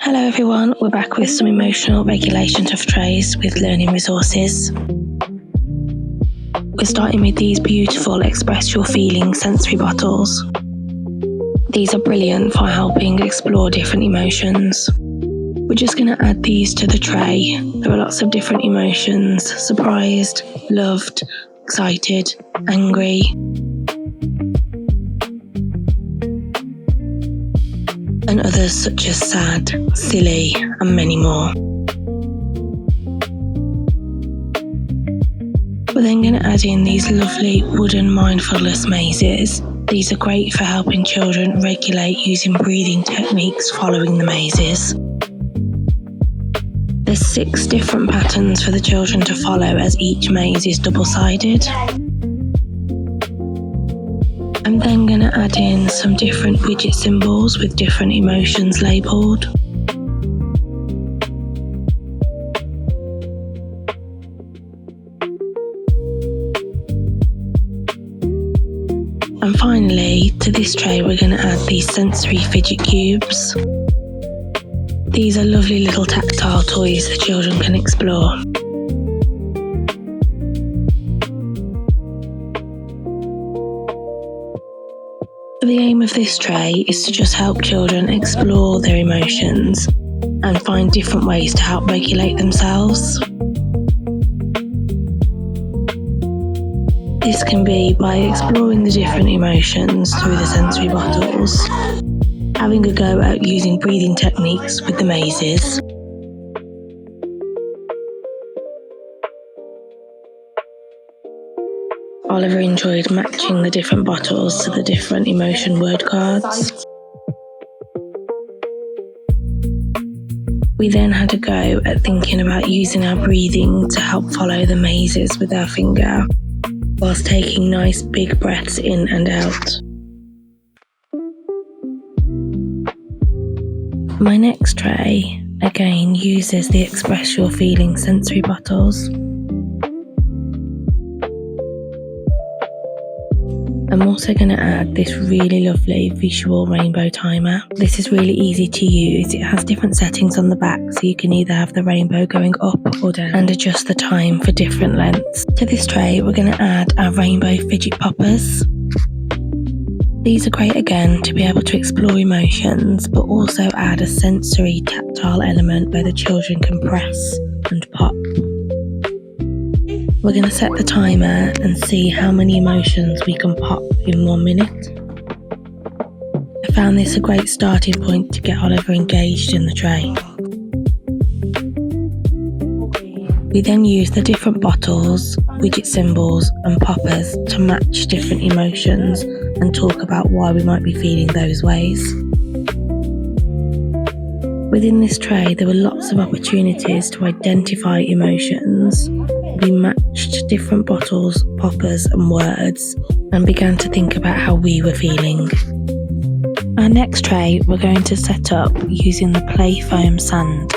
Hello everyone, we're back with some emotional regulation tuff trays with learning resources. We're starting with these beautiful Express Your Feelings sensory bottles. These are brilliant for helping explore different emotions. We're just going to add these to the tray. There are lots of different emotions: surprised, loved, excited, angry. And others such as sad, silly, and many more. We're then going to add in these lovely wooden mindfulness mazes. These are great for helping children regulate using breathing techniques following the mazes. There's 6 different patterns for the children to follow as each maze is double-sided. I'm then going to add in some different widget symbols with different emotions labelled. And finally, to this tray we're going to add these sensory fidget cubes. These are lovely little tactile toys the children can explore. The aim of this tray is to just help children explore their emotions and find different ways to help regulate themselves. This can be by exploring the different emotions through the sensory bottles, having a go at using breathing techniques with the mazes, Oliver enjoyed matching the different bottles to the different emotion word cards. We then had a go at thinking about using our breathing to help follow the mazes with our finger, whilst taking nice big breaths in and out. My next tray again uses the Express Your Feelings sensory bottles. I'm also going to add this really lovely visual rainbow timer. This is really easy to use. It has different settings on the back, so you can either have the rainbow going up or down and adjust the time for different lengths. To this tray we're going to add our rainbow fidget poppers. These are great again to be able to explore emotions, but also add a sensory tactile element where the children can press and pop. We're going to set the timer and see how many emotions we can pop in 1 minute. I found this a great starting point to get Oliver engaged in the tray. We then use the different bottles, widget symbols and poppers to match different emotions and talk about why we might be feeling those ways. Within this tray there were lots of opportunities to identify emotions. We matched different bottles, poppers and words and began to think about how we were feeling. Our next tray we're going to set up using the play foam sand.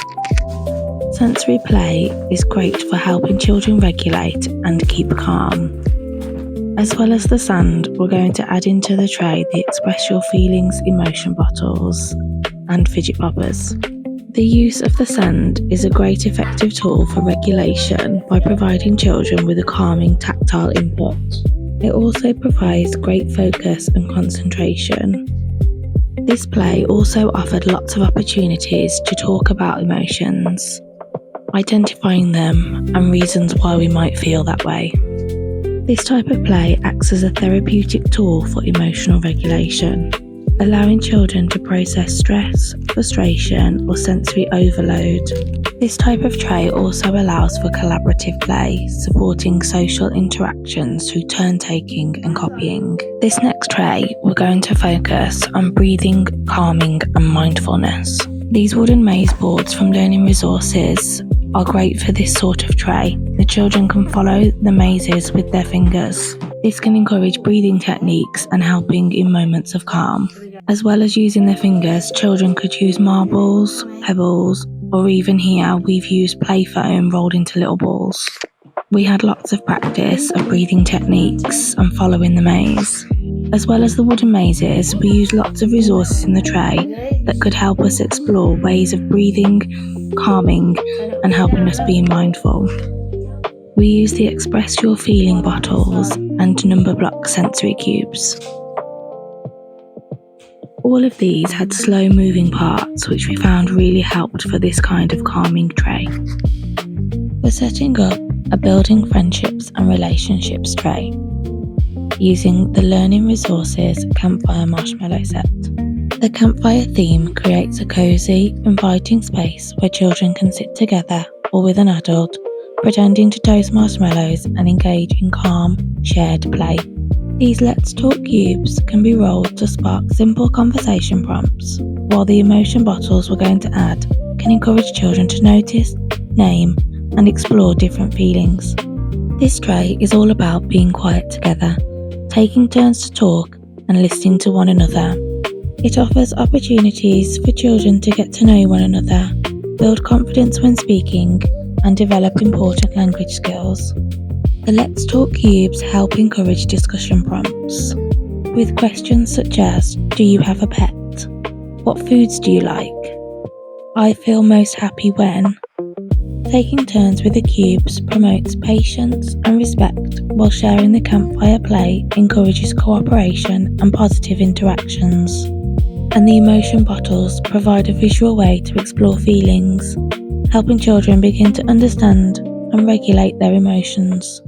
Sensory play is great for helping children regulate and keep calm. As well as the sand, we're going to add into the tray the Express Your Feelings emotion bottles and fidget poppers. The use of the sand is a great effective tool for regulation by providing children with a calming tactile input. It also provides great focus and concentration. This play also offered lots of opportunities to talk about emotions, identifying them and reasons why we might feel that way. This type of play acts as a therapeutic tool for emotional regulation, allowing children to process stress, frustration or sensory overload. This type of tray also allows for collaborative play, supporting social interactions through turn-taking and copying. This next tray, we're going to focus on breathing, calming and mindfulness. These wooden maze boards from Learning Resources are great for this sort of tray. The children can follow the mazes with their fingers. This can encourage breathing techniques and helping in moments of calm. As well as using their fingers, children could use marbles, pebbles, or even here we've used play foam rolled into little balls. We had lots of practice of breathing techniques and following the maze. As well as the wooden mazes, we use lots of resources in the tray that could help us explore ways of breathing, calming, and helping us be mindful. We use the Express Your Feeling bottles and number block sensory cubes. All of these had slow moving parts which we found really helped for this kind of calming tray. We're setting up a building friendships and relationships tray using the Learning Resources Campfire Marshmallow Set. The campfire theme creates a cosy, inviting space where children can sit together or with an adult, pretending to toast marshmallows and engage in calm, shared play. These Let's Talk cubes can be rolled to spark simple conversation prompts, while the emotion bottles we're going to add can encourage children to notice, name, and explore different feelings. This tray is all about being quiet together, taking turns to talk and listening to one another. It offers opportunities for children to get to know one another, build confidence when speaking, and develop important language skills. The Let's Talk cubes help encourage discussion prompts, with questions such as, do you have a pet? What foods do you like? I feel most happy when. Taking turns with the cubes promotes patience and respect, while sharing the campfire play encourages cooperation and positive interactions. And the emotion bottles provide a visual way to explore feelings, helping children begin to understand and regulate their emotions.